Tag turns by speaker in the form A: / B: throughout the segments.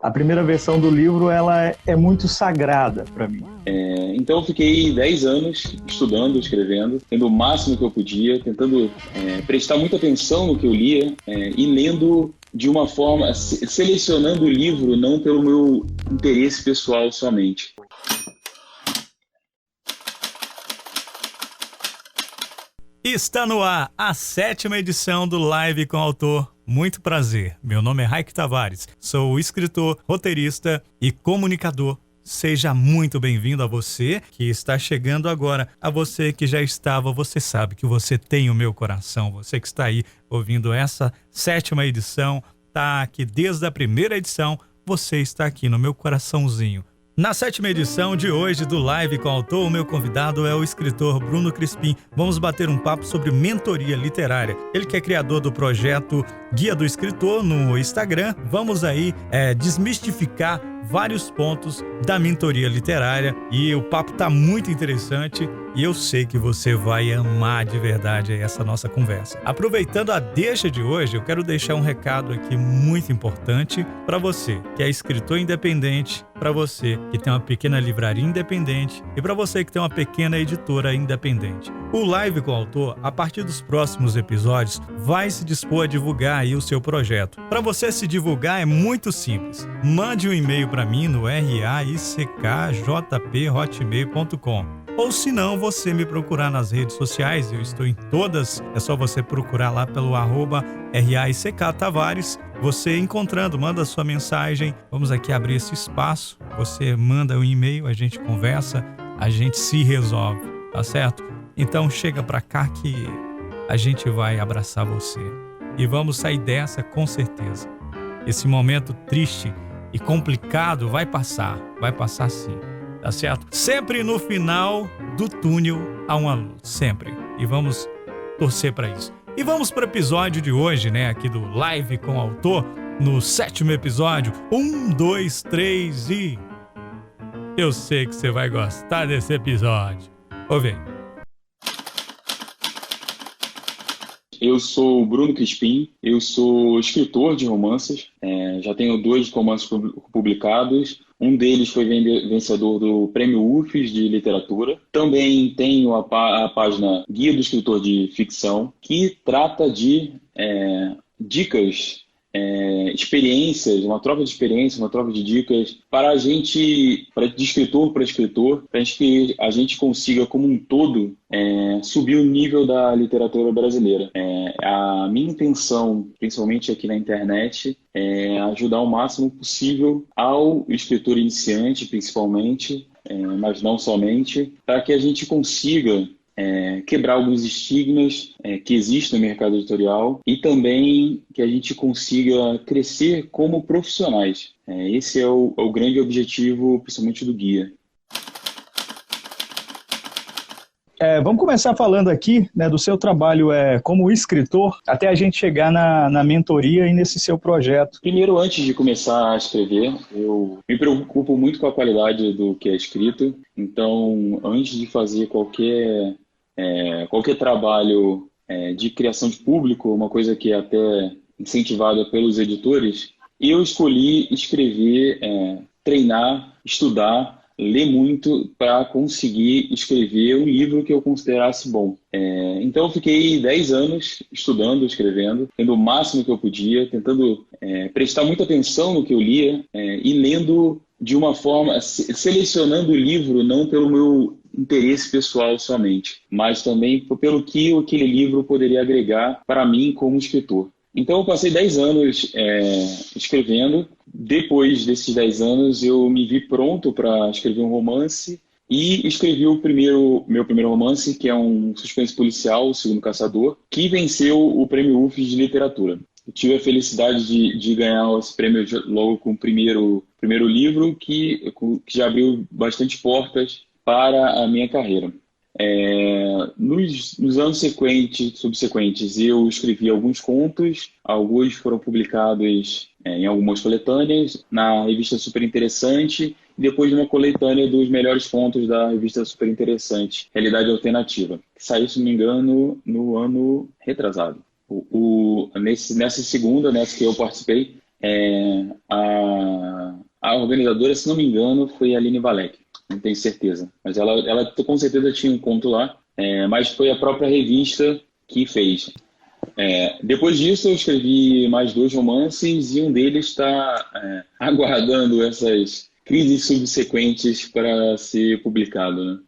A: A primeira versão do livro ela é muito sagrada para mim.
B: Então eu fiquei 10 anos estudando, escrevendo, tendo o máximo que eu podia, tentando prestar muita atenção no que eu lia e lendo de uma forma, selecionando o livro não pelo meu interesse pessoal somente.
C: Está no ar a 7ª edição do Live com Autor. Muito prazer, meu nome é Raik Tavares, sou escritor, roteirista e comunicador. Seja muito bem-vindo a você que está chegando agora, a você que já estava, você sabe que você tem o meu coração, você que está aí ouvindo essa 7ª edição, tá aqui desde a primeira edição, você está aqui no meu coraçãozinho. Na 7ª edição de hoje do Live com Autor, o meu convidado é o escritor Bruno Crispim. Vamos bater um papo sobre mentoria literária. Ele que é criador do projeto Guia do Escritor no Instagram. Vamos aí desmistificar vários pontos da mentoria literária e o papo tá muito interessante e eu sei que você vai amar de verdade essa nossa conversa. Aproveitando a deixa de hoje, eu quero deixar um recado aqui muito importante para você que é escritor independente, para você que tem uma pequena livraria independente e para você que tem uma pequena editora independente. O Live com o Autor, a partir dos próximos episódios, vai se dispor a divulgar aí o seu projeto. Para você se divulgar é muito simples. Mande um e-mail para mim no raickjp@hotmail.com. Ou se não, você me procurar nas redes sociais, eu estou em todas, é só você procurar lá pelo @RAICKTavares. Você encontrando, manda sua mensagem, vamos aqui abrir esse espaço, você manda um e-mail, a gente conversa, a gente se resolve, tá certo? Então chega pra cá que a gente vai abraçar você e vamos sair dessa com certeza. Esse momento triste e complicado vai passar sim, tá certo? Sempre no final do túnel há uma luz, sempre. E vamos torcer pra isso. E vamos pro episódio de hoje, né, aqui do Live com o Autor, no 7º episódio. 1, 2, 3 e... Eu sei que você vai gostar desse episódio. Ouve aí.
B: Eu sou o Bruno Crispim, eu sou escritor de romances, já tenho 2 romances publicados, um deles foi vencedor do Prêmio UFES de Literatura. Também tenho a página Guia do Escritor de Ficção, que trata de dicas, experiências, uma troca de experiências, uma troca de dicas para a gente, de escritor para escritor, para que a gente consiga, como um todo, subir o nível da literatura brasileira. A minha intenção, principalmente aqui na internet, é ajudar o máximo possível ao escritor iniciante, principalmente, mas não somente, para que a gente consiga quebrar alguns estigmas que existem no mercado editorial e também que a gente consiga crescer como profissionais. Esse é o grande objetivo, principalmente do guia.
A: Vamos começar falando aqui, né, do seu trabalho como escritor, até a gente chegar na mentoria e nesse seu projeto.
B: Primeiro, antes de começar a escrever, eu me preocupo muito com a qualidade do que é escrito. Então, antes de fazer qualquer trabalho de criação de público, uma coisa que é até incentivada pelos editores, eu escolhi escrever, treinar, estudar, ler muito para conseguir escrever um livro que eu considerasse bom. Então eu fiquei 10 anos estudando, escrevendo, tendo o máximo que eu podia, tentando prestar muita atenção no que eu lia e lendo de uma forma, selecionando o livro não pelo meu interesse pessoal somente, mas também pelo que aquele livro poderia agregar para mim como escritor. Então eu passei 10 anos escrevendo. Depois desses 10 anos eu me vi pronto para escrever um romance e escrevi meu primeiro romance, que é um suspense policial, O Segundo Caçador, que venceu o Prêmio UFES de Literatura. Eu tive a felicidade de ganhar esse prêmio logo com o primeiro livro, que já abriu bastante portas para a minha carreira. Nos anos subsequentes, eu escrevi alguns contos, alguns foram publicados em algumas coletâneas, na revista Super Interessante, e depois de uma coletânea dos melhores contos da revista Super Interessante, Realidade Alternativa, que saiu, se não me engano, no ano retrasado. Nessa segunda, nessa que eu participei, A organizadora, se não me engano, foi a Aline Valek, não tenho certeza. Mas ela com certeza tinha um conto lá, mas foi a própria revista que fez. Depois disso, eu escrevi mais 2 romances e um deles está aguardando essas crises subsequentes para ser publicado, né?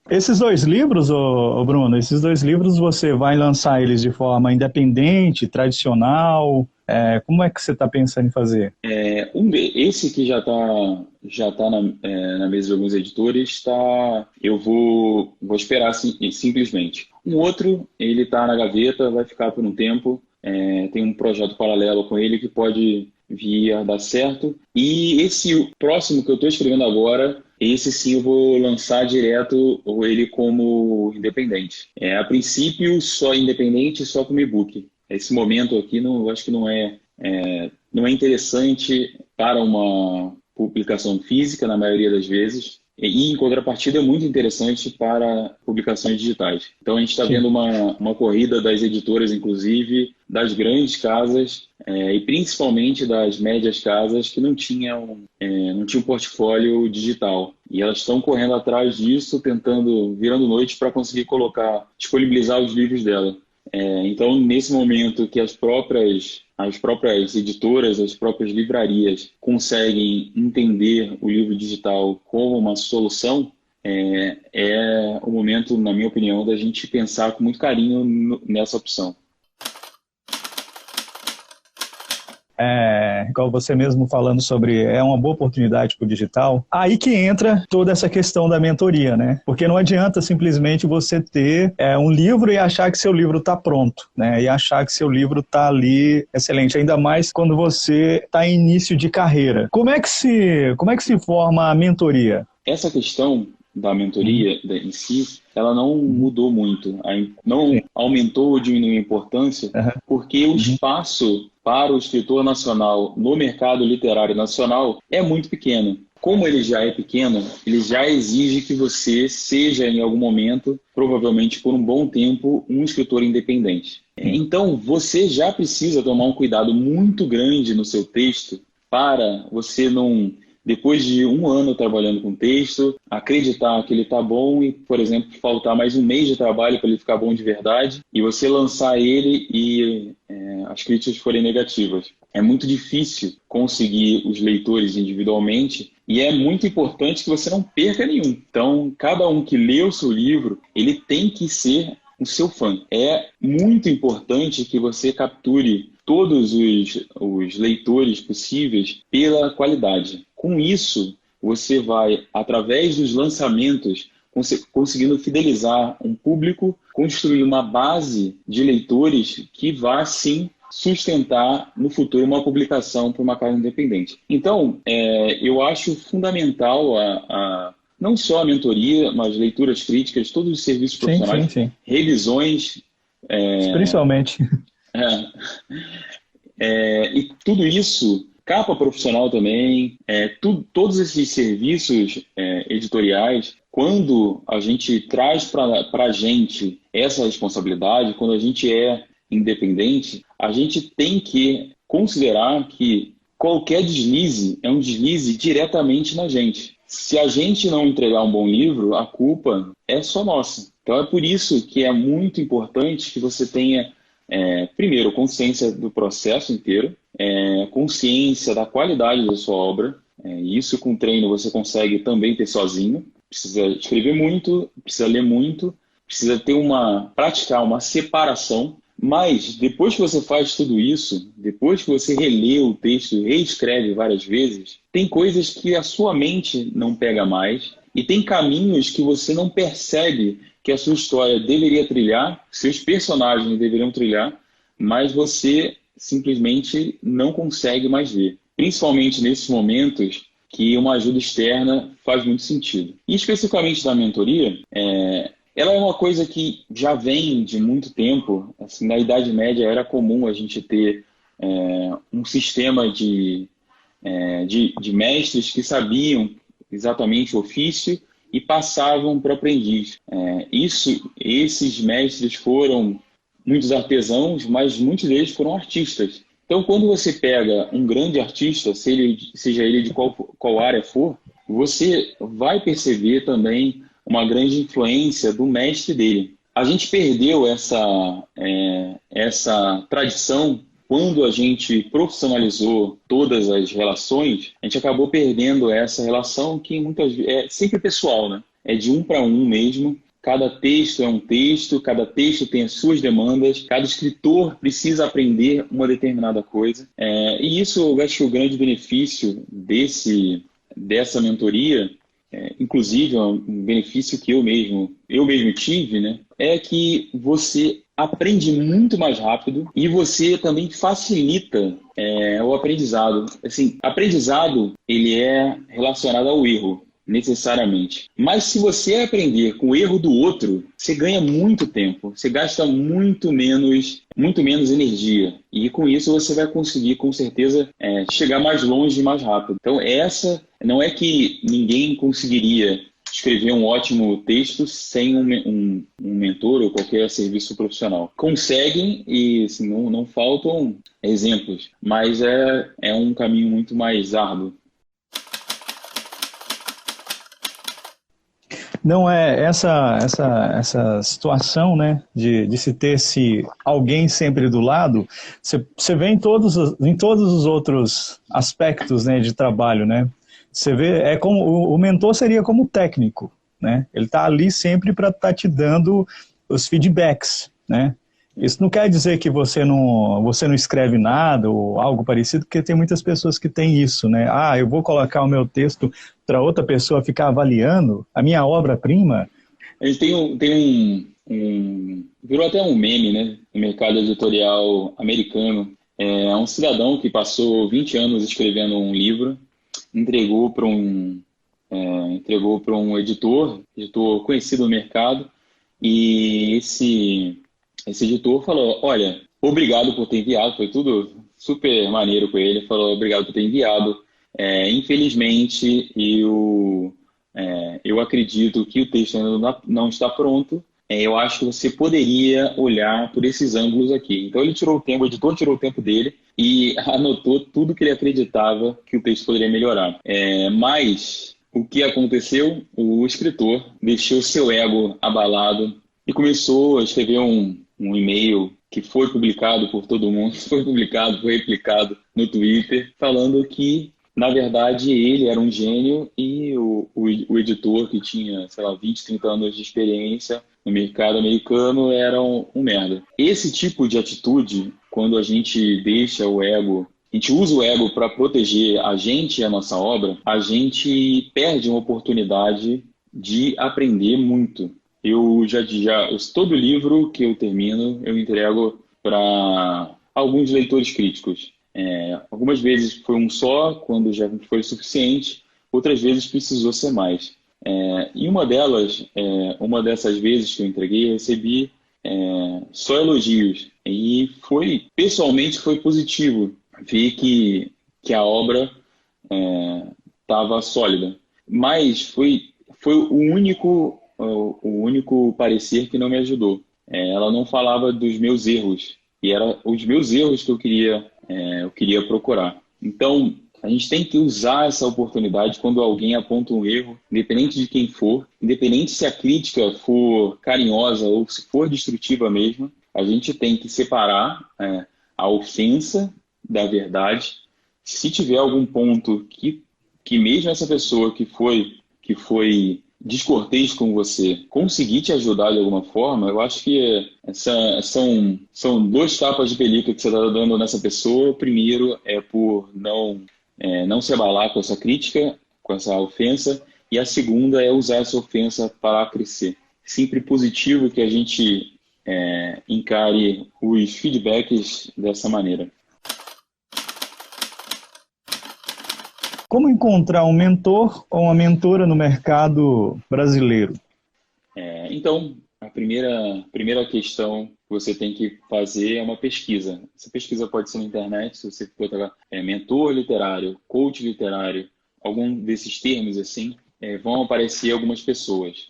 A: Esses 2 livros, Bruno, esses 2 livros você vai lançar eles de forma independente, tradicional? Como é que você está pensando em fazer?
B: Esse que já tá na mesa de alguns editores, eu vou esperar simplesmente. Um outro, ele está na gaveta, vai ficar por um tempo. Tem um projeto paralelo com ele que pode vir a dar certo. E esse próximo que eu estou escrevendo agora, esse sim eu vou lançar direto ele como independente. A princípio, só independente, só como e-book. Esse momento aqui, eu acho que não é interessante para uma publicação física, na maioria das vezes, e, em contrapartida, é muito interessante para publicações digitais. Então, a gente está vendo uma corrida das editoras, inclusive, das grandes casas, e principalmente das médias casas que não tinham portfólio digital. E elas estão correndo atrás disso, virando noite para conseguir disponibilizar os livros dela. Então, nesse momento que as próprias editoras, as próprias livrarias conseguem entender o livro digital como uma solução, é o momento, na minha opinião, da gente pensar com muito carinho nessa opção.
A: Igual você mesmo falando sobre uma boa oportunidade para o digital, aí que entra toda essa questão da mentoria, né? Porque não adianta simplesmente você ter um livro e achar que seu livro está pronto, né? E achar que seu livro está ali excelente, ainda mais quando você está em início de carreira. Como é que se forma a mentoria?
B: Essa questão da mentoria em si, ela não mudou muito, não aumentou ou diminuiu a importância, porque o espaço para o escritor nacional no mercado literário nacional é muito pequeno. Como ele já é pequeno, ele já exige que você seja, em algum momento, provavelmente por um bom tempo, um escritor independente. Então, você já precisa tomar um cuidado muito grande no seu texto para você não, depois de 1 ano trabalhando com texto, acreditar que ele está bom e, por exemplo, faltar mais 1 mês de trabalho para ele ficar bom de verdade e você lançar ele e as críticas forem negativas. É muito difícil conseguir os leitores individualmente e é muito importante que você não perca nenhum. Então, cada um que lê o seu livro, ele tem que ser o seu fã. É muito importante que você capture todos os leitores possíveis pela qualidade. Com isso, você vai, através dos lançamentos, conseguindo fidelizar um público, construir uma base de leitores que vá, sim, sustentar no futuro uma publicação para uma casa independente. Então, eu acho fundamental não só a mentoria, mas leituras críticas, todos os serviços profissionais, sim. Revisões.
A: Principalmente.
B: E tudo isso, capa profissional também, todos esses serviços editoriais, quando a gente traz para a gente essa responsabilidade, quando a gente é independente, a gente tem que considerar que qualquer deslize é um deslize diretamente na gente. Se a gente não entregar um bom livro, a culpa é só nossa. Então é por isso que é muito importante que você tenha, primeiro, consciência do processo inteiro, consciência da qualidade da sua obra. Isso com treino você consegue também ter sozinho. Precisa escrever muito, precisa ler muito, precisa praticar uma separação. Mas depois que você faz tudo isso, depois que você relê o texto, reescreve várias vezes, tem coisas que a sua mente não pega mais e tem caminhos que você não percebe que a sua história deveria trilhar, seus personagens deveriam trilhar, mas você simplesmente não consegue mais ver. Principalmente nesses momentos que uma ajuda externa faz muito sentido. E especificamente da mentoria, ela é uma coisa que já vem de muito tempo. Assim, na Idade Média era comum a gente ter um sistema de mestres que sabiam exatamente o ofício e passavam para o aprendiz. Esses mestres foram muitos artesãos, mas muitos deles foram artistas. Então, quando você pega um grande artista, seja ele de qual área for, você vai perceber também uma grande influência do mestre dele. A gente perdeu essa tradição quando a gente profissionalizou todas as relações. A gente acabou perdendo essa relação que muitas vezes é sempre pessoal, né? É de um para um mesmo. Cada texto é um texto, cada texto tem as suas demandas, cada escritor precisa aprender uma determinada coisa. E isso, eu acho que o grande benefício dessa mentoria, inclusive um benefício que eu mesmo tive, né, é que você aprende muito mais rápido e você também facilita o aprendizado. Assim, aprendizado, ele é relacionado ao erro, necessariamente. Mas se você aprender com o erro do outro, você ganha muito tempo, você gasta muito menos energia. E com isso você vai conseguir, com certeza, chegar mais longe e mais rápido. Então, essa não é que ninguém conseguiria escrever um ótimo texto sem um mentor ou qualquer serviço profissional. Conseguem e assim, não faltam exemplos, mas é um caminho muito mais árduo.
A: Não é essa situação, né, de se ter alguém sempre do lado, você vê em todos os outros aspectos, né, de trabalho, né? Você vê, como o mentor seria como técnico, né? Ele está ali sempre para estar te dando os feedbacks, né? Isso não quer dizer que você não escreve nada ou algo parecido, porque tem muitas pessoas que têm isso, né? Ah, eu vou colocar o meu texto para outra pessoa ficar avaliando a minha obra-prima.
B: A gente virou até um meme, né, no mercado editorial americano. É um cidadão que passou 20 anos escrevendo um livro, entregou para um editor conhecido no mercado, e esse editor falou: olha, obrigado por ter enviado, foi tudo super maneiro com ele, falou: obrigado por ter enviado, infelizmente eu acredito que o texto ainda não está pronto, eu acho que você poderia olhar por esses ângulos aqui. Então o editor tirou o tempo dele e anotou tudo que ele acreditava que o texto poderia melhorar. Mas o que aconteceu? O escritor deixou seu ego abalado e começou a escrever um e-mail que foi publicado por todo mundo, foi replicado no Twitter, falando que, na verdade, ele era um gênio e o editor, que tinha, sei lá, 20, 30 anos de experiência no mercado americano, era um merda. Esse tipo de atitude, quando a gente deixa o ego, a gente usa o ego para proteger a gente e a nossa obra, a gente perde uma oportunidade de aprender muito. Todo livro que eu termino, eu entrego para alguns leitores críticos. Algumas vezes foi um só, quando já foi suficiente, outras vezes precisou ser mais. E uma dessas vezes que eu entreguei, eu recebi só elogios. E pessoalmente foi positivo ver que a obra estava sólida. Mas foi o único parecer que não me ajudou. Ela não falava dos meus erros, e eram os meus erros que eu queria procurar. Então, a gente tem que usar essa oportunidade quando alguém aponta um erro, independente de quem for, independente se a crítica for carinhosa ou se for destrutiva mesmo, a gente tem que separar a ofensa da verdade. Se tiver algum ponto que mesmo essa pessoa que foi descortês com você conseguir te ajudar de alguma forma, eu acho que são 2 tapas de pelica que você está dando nessa pessoa. O primeiro é por não se abalar com essa crítica, com essa ofensa, e a segunda é usar essa ofensa para crescer. Sempre positivo que a gente encare os feedbacks dessa maneira.
A: Como encontrar um mentor ou uma mentora no mercado brasileiro?
B: Então, a primeira questão que você tem que fazer é uma pesquisa. Essa pesquisa pode ser na internet, se você botar mentor literário, coach literário, algum desses termos assim, vão aparecer algumas pessoas.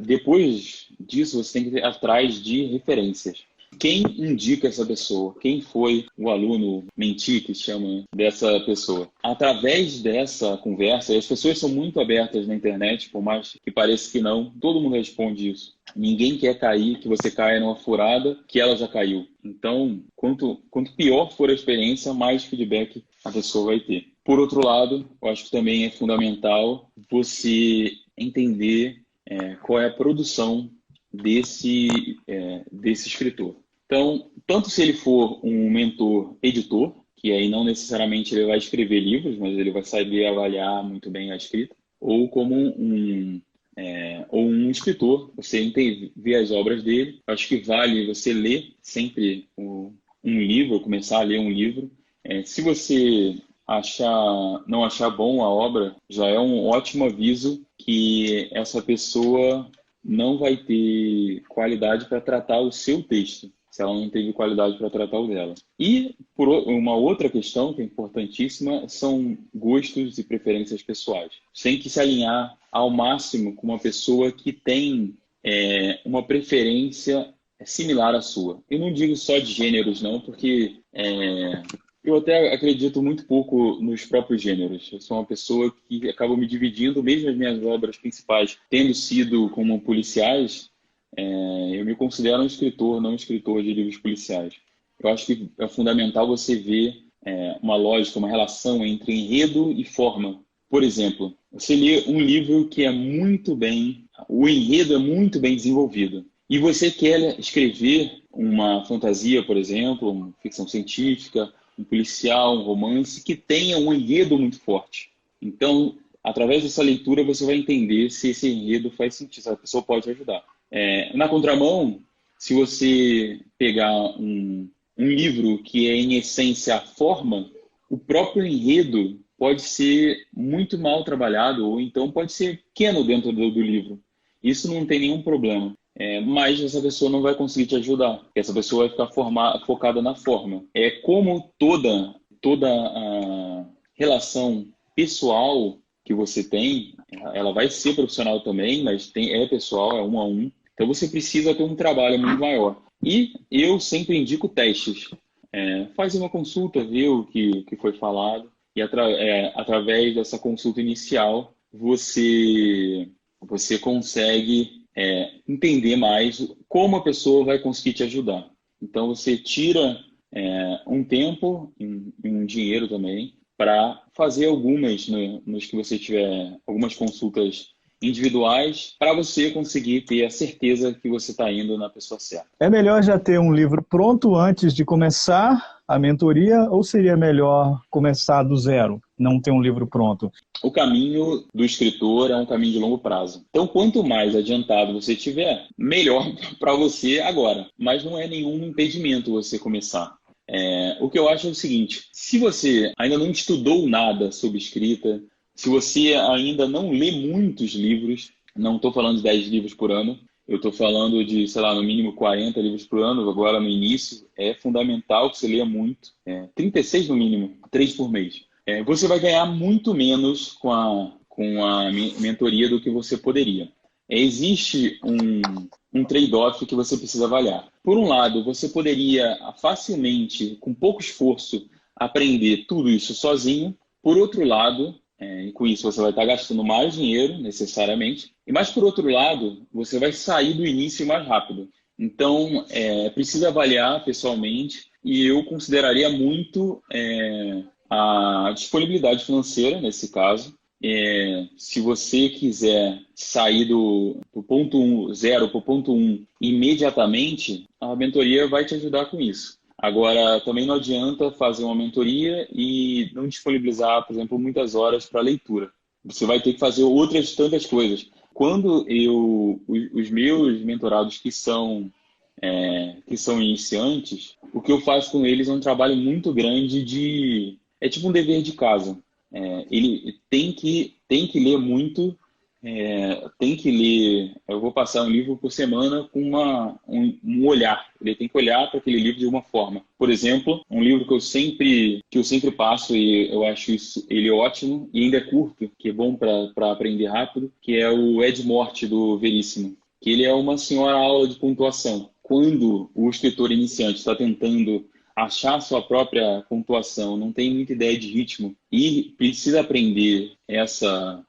B: Depois disso, você tem que ir atrás de referências. Quem indica essa pessoa? Quem foi o aluno mentir, que chama dessa pessoa? Através dessa conversa, e as pessoas são muito abertas na internet, por mais que pareça que não, todo mundo responde isso. Ninguém quer cair, que você caia numa furada que ela já caiu. Então, quanto pior for a experiência, mais feedback a pessoa vai ter. Por outro lado, eu acho que também é fundamental você entender qual é a produção desse escritor. Então, tanto se ele for um mentor editor, que aí não necessariamente ele vai escrever livros, mas ele vai saber avaliar muito bem a escrita, ou como um escritor, você ver as obras dele. Acho que vale você ler sempre um livro, começar a ler um livro. Se você não achar bom a obra, já é um ótimo aviso que essa pessoa não vai ter qualidade para tratar o seu texto, se ela não teve qualidade para tratar o dela. E por uma outra questão que é importantíssima são gostos e preferências pessoais. Você tem que se alinhar ao máximo com uma pessoa que tem uma preferência similar à sua. Eu não digo só de gêneros, não, porque eu até acredito muito pouco nos próprios gêneros. Eu sou uma pessoa que acaba me dividindo, mesmo as minhas obras principais tendo sido como policiais, eu me considero um escritor, não um escritor de livros policiais. Eu acho que é fundamental você ver uma lógica, uma relação entre enredo e forma. Por exemplo, você lê um livro que o enredo é muito bem desenvolvido, e você quer escrever uma fantasia, por exemplo, uma ficção científica, um policial, um romance, que tenha um enredo muito forte. Então, através dessa leitura, você vai entender se esse enredo faz sentido, se a pessoa pode ajudar. Na contramão, se você pegar um livro que é, em essência, a forma, o próprio enredo pode ser muito mal trabalhado, ou então pode ser pequeno dentro do livro. Isso não tem nenhum problema. Mas essa pessoa não vai conseguir te ajudar, porque essa pessoa vai ficar focada na forma. Como toda a relação pessoal que você tem, ela vai ser profissional também, mas é pessoal, é um a um. Então você precisa ter um trabalho muito maior. E eu sempre indico testes. Faz uma consulta, vê o que foi falado, e através dessa consulta inicial você consegue entender mais como a pessoa vai conseguir te ajudar. Então você tira um tempo e um dinheiro também para fazer algumas, nos que você tiver algumas consultas individuais, para você conseguir ter a certeza que você está indo na pessoa certa.
A: É melhor já ter um livro pronto antes de começar a mentoria, ou seria melhor começar do zero, não ter um livro pronto?
B: O caminho do escritor é um caminho de longo prazo. Então, quanto mais adiantado você tiver, melhor para você agora. Mas não é nenhum impedimento você começar. O que eu acho é o seguinte: se você ainda não estudou nada sobre escrita, se você ainda não lê muitos livros, não estou falando de 10 livros por ano, eu estou falando de, sei lá, no mínimo 40 livros por ano, agora no início, é fundamental que você leia muito. 36 no mínimo, 3 por mês. Você vai ganhar muito menos com a mentoria do que você poderia. Existe um trade-off que você precisa avaliar. Por um lado, você poderia facilmente, com pouco esforço, aprender tudo isso sozinho. Por outro lado, e com isso você vai estar gastando mais dinheiro, necessariamente. Mas, por outro lado, você vai sair do início mais rápido. Então, precisa avaliar pessoalmente, e eu consideraria muito a disponibilidade financeira, nesse caso. Se você quiser sair do ponto 0 para o ponto 1 imediatamente, a mentoria vai te ajudar com isso. Agora, também não adianta fazer uma mentoria e não disponibilizar, por exemplo, muitas horas para leitura. Você vai ter que fazer outras tantas coisas. Quando os meus mentorados que são iniciantes, o que eu faço com eles é um trabalho muito grande é tipo um dever de casa. Ele tem que ler muito tem que ler, eu vou passar um livro por semana com um olhar. Ele tem que olhar para aquele livro de uma forma. Por exemplo, um livro que eu sempre passo e eu acho ele ótimo e ainda é curto, que é bom para aprender rápido, que é o Ed Morte do Veríssimo, que ele é uma senhora aula de pontuação. Quando o escritor iniciante está tentando achar sua própria pontuação, não tem muita ideia de ritmo e precisa aprender essa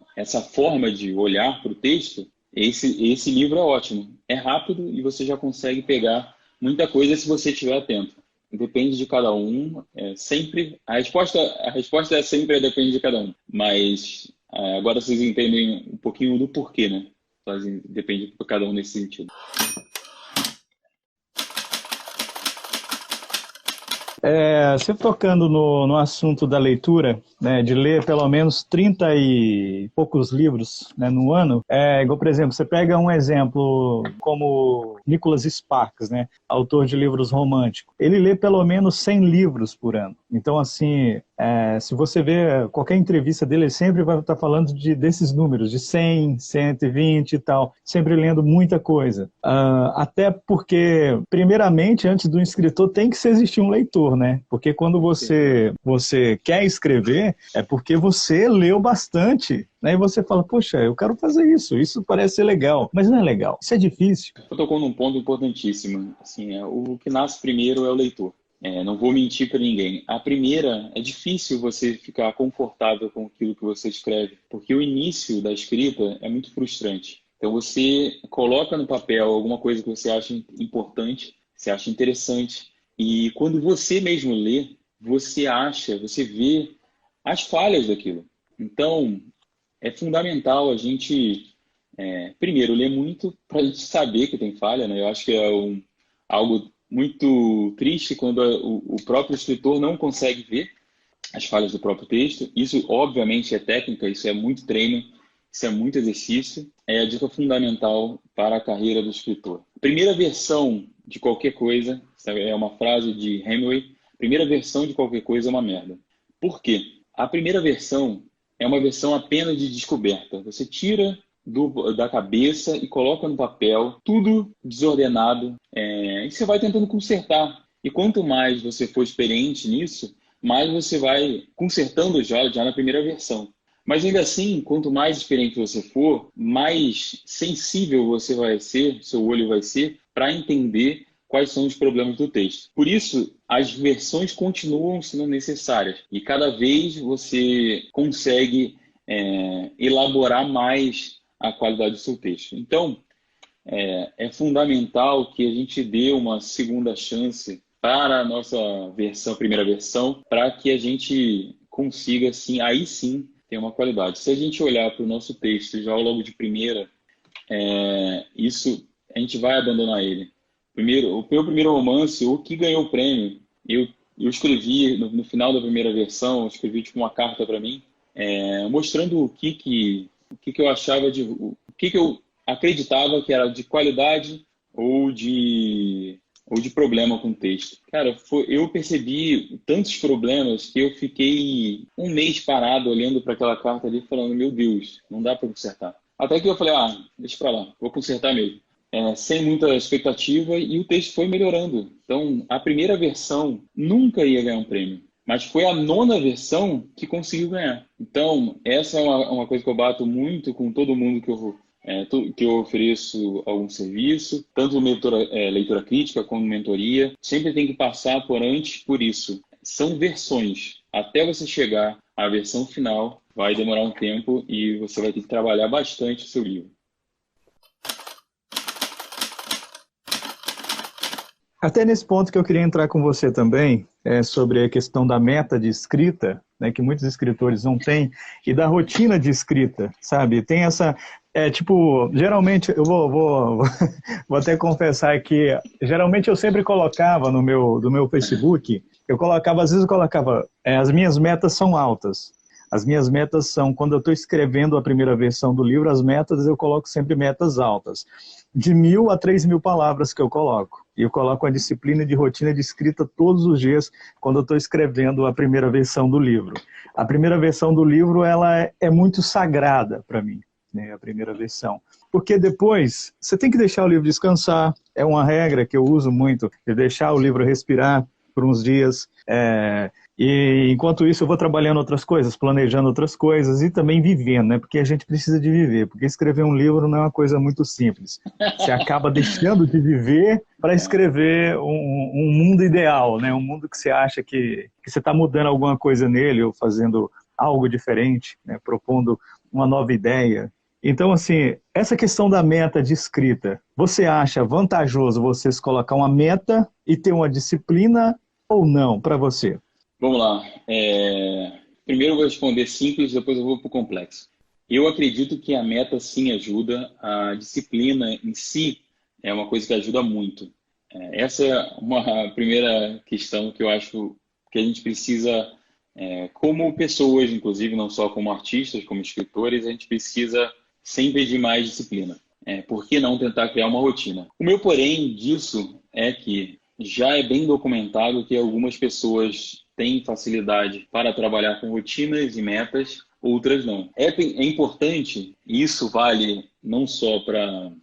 B: forma de olhar para o texto, esse livro é ótimo. É rápido e você já consegue pegar muita coisa se você estiver atento. Depende de cada um. A resposta é sempre depende de cada um. Mas agora vocês entendem um pouquinho do porquê, né? Depende de cada um nesse sentido.
A: Você tocando no assunto da leitura, né, de ler pelo menos 30 e poucos livros, né, no ano, igual, por exemplo, você pega um exemplo como Nicholas Sparks, né, autor de livros românticos. Ele lê pelo menos 100 livros por ano. Então, assim, se você ver qualquer entrevista dele, ele sempre vai estar falando desses números, de 100, 120 e tal, sempre lendo muita coisa. Até porque, primeiramente, antes do escritor, tem que existir um leitor, né? Porque quando você quer escrever, é porque você leu bastante, né? E você fala, poxa, eu quero fazer isso parece ser legal, mas não é legal, isso é difícil.
B: Eu tocou num ponto importantíssimo, assim, o que nasce primeiro é o leitor. Não vou mentir para ninguém. A primeira, é difícil você ficar confortável com aquilo que você escreve, porque o início da escrita é muito frustrante. Então você coloca no papel alguma coisa que você acha importante, você acha interessante, e quando você mesmo lê, você vê as falhas daquilo. Então, é fundamental a gente, primeiro, ler muito para a gente saber que tem falha, né? Eu acho que é algo muito triste quando o próprio escritor não consegue ver as falhas do próprio texto. Isso, obviamente, é técnica, isso é muito treino, isso é muito exercício. É a dica fundamental para a carreira do escritor. Primeira versão de qualquer coisa, é uma frase de Hemingway, primeira versão de qualquer coisa é uma merda. Por quê? A primeira versão é uma versão apenas de descoberta. Você tira da cabeça e coloca no papel, tudo desordenado, e você vai tentando consertar. E quanto mais você for experiente nisso, mais você vai consertando já na primeira versão. Mas ainda assim, quanto mais experiente você for, mais sensível você vai ser, seu olho vai ser, para entender quais são os problemas do texto. Por isso, as versões continuam sendo necessárias. E cada vez você consegue elaborar mais a qualidade do seu texto. Então, é fundamental que a gente dê uma segunda chance para a nossa primeira versão, para que a gente consiga, assim, aí sim, ter uma qualidade. Se a gente olhar para o nosso texto já logo de primeira, a gente vai abandonar ele. O meu primeiro romance, o que ganhou o prêmio, eu escrevi no final da primeira versão, eu escrevi tipo uma carta para mim, mostrando o que eu achava o que eu acreditava que era de qualidade ou de problema com o texto. Cara, eu percebi tantos problemas que eu fiquei um mês parado olhando para aquela carta ali falando, meu Deus, não dá para consertar. Até que eu falei, deixa para lá, vou consertar mesmo. Sem muita expectativa, e o texto foi melhorando. Então, a primeira versão nunca ia ganhar um prêmio, mas foi a 9ª versão que conseguiu ganhar. Então, essa é uma coisa que eu bato muito com todo mundo que eu ofereço algum serviço, tanto leitura crítica como mentoria. Sempre tem que passar por isso. São versões. Até você chegar à versão final, vai demorar um tempo e você vai ter que trabalhar bastante o seu livro.
A: Até nesse ponto que eu queria entrar com você também, sobre a questão da meta de escrita, né, que muitos escritores não têm, e da rotina de escrita, sabe? Tem essa... geralmente, eu vou até confessar que, geralmente eu sempre colocava no meu Facebook, às vezes eu colocava, as minhas metas são altas. As minhas metas são, quando eu estou escrevendo a primeira versão do livro, as metas eu coloco sempre metas altas. De 1.000 a 3.000 palavras que eu coloco. E eu coloco a disciplina de rotina de escrita todos os dias quando eu estou escrevendo a primeira versão do livro. A primeira versão do livro, ela é muito sagrada para mim. né, a primeira versão. Porque depois você tem que deixar o livro descansar, é uma regra que eu uso muito, de deixar o livro respirar por uns dias, e enquanto isso eu vou trabalhando outras coisas, planejando outras coisas e também vivendo, né? Porque a gente precisa de viver, porque escrever um livro não é uma coisa muito simples. Você acaba deixando de viver para escrever um mundo ideal, né? Um mundo que você acha que você está mudando alguma coisa nele ou fazendo algo diferente, né? Propondo uma nova ideia. Então, assim, essa questão da meta de escrita, você acha vantajoso você colocar uma meta e ter uma disciplina ou não para você?
B: Vamos lá. Primeiro eu vou responder simples, depois eu vou para o complexo. Eu acredito que a meta sim ajuda, a disciplina em si é uma coisa que ajuda muito. Essa é uma primeira questão que eu acho que a gente precisa, como pessoas, inclusive, não só como artistas, como escritores, a gente precisa sempre de mais disciplina. Por que não tentar criar uma rotina? O meu porém disso é que já é bem documentado que algumas pessoas têm facilidade para trabalhar com rotinas e metas, outras não. É importante, e isso vale não só para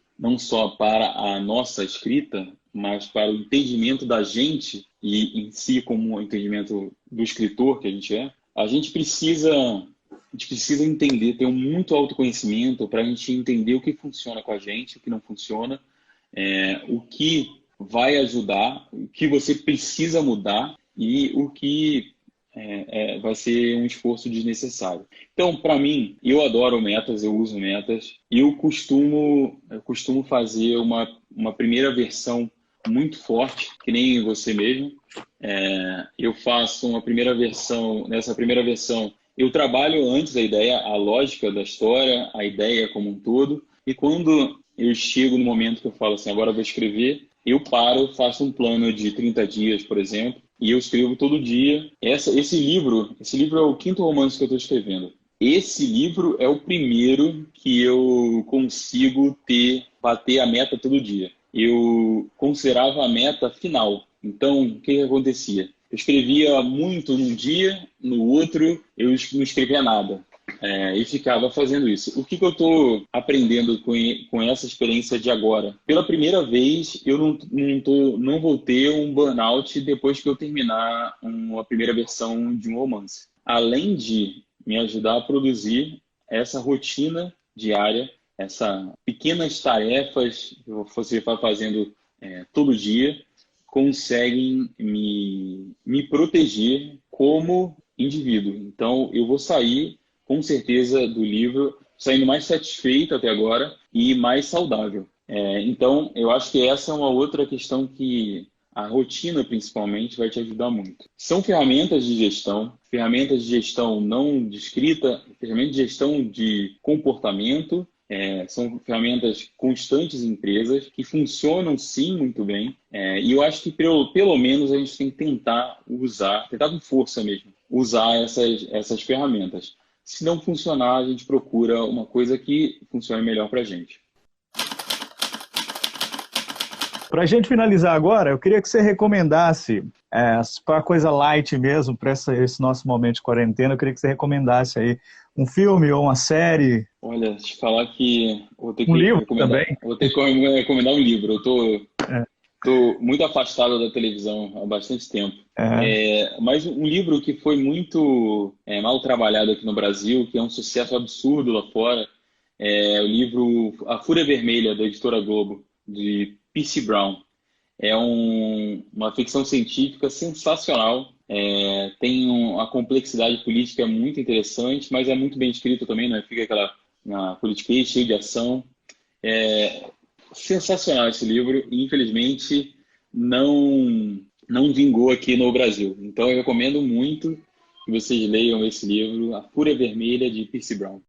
B: a nossa escrita, mas para o entendimento da gente e em si como o entendimento do escritor que a gente é. A gente precisa entender, ter muito autoconhecimento para a gente entender o que funciona com a gente, o que não funciona, o que vai ajudar, o que você precisa mudar e o que vai ser um esforço desnecessário. Então, para mim, eu adoro metas, eu uso metas e eu costumo fazer uma primeira versão muito forte, que nem você mesmo. Eu faço uma primeira versão, nessa primeira versão eu trabalho antes a ideia, a lógica da história, a ideia como um todo, e quando eu chego no momento que eu falo assim, agora eu vou escrever, eu paro, faço um plano de 30 dias, por exemplo, e eu escrevo todo dia. Esse livro é o quinto romance que eu estou escrevendo. Esse livro é o primeiro que eu consigo bater a meta todo dia. Eu considerava a meta final. Então, o que acontecia? Eu escrevia muito num dia, no outro eu não escrevia nada. E ficava fazendo isso. O que eu estou aprendendo com essa experiência de agora? Pela primeira vez, eu não vou ter um burnout depois que eu terminar uma primeira versão de um romance. Além de me ajudar a produzir essa rotina diária, essas pequenas tarefas que você vai fazendo todo dia, conseguem me proteger como indivíduo. Então, eu vou sair, com certeza, do livro saindo mais satisfeito até agora e mais saudável. Então, eu acho que essa é uma outra questão que a rotina, principalmente, vai te ajudar muito. São ferramentas de gestão não de escrita, ferramentas de gestão de comportamento. São ferramentas constantes em empresas que funcionam sim muito bem, e eu acho que pelo menos a gente tem que tentar com força mesmo, usar essas ferramentas. Se não funcionar, a gente procura uma coisa que funcione melhor para a gente.
A: Para a gente finalizar agora, eu queria que você recomendasse, para coisa light mesmo, para esse nosso momento de quarentena, eu queria que você recomendasse aí um filme ou uma série.
B: Olha, te falar que vou ter que recomendar um livro. Eu tô muito afastado da televisão há bastante tempo. Mas um livro que foi muito mal trabalhado aqui no Brasil, que é um sucesso absurdo lá fora, é o livro A Fúria Vermelha, da Editora Globo, de P.C. Brown. É uma ficção científica sensacional. Tem uma complexidade política muito interessante, mas é muito bem escrito também, né? Fica aquela politiquês cheio de ação. Sensacional esse livro e, infelizmente, não vingou aqui no Brasil. Então, eu recomendo muito que vocês leiam esse livro, A Fúria Vermelha, de P.C. Brown.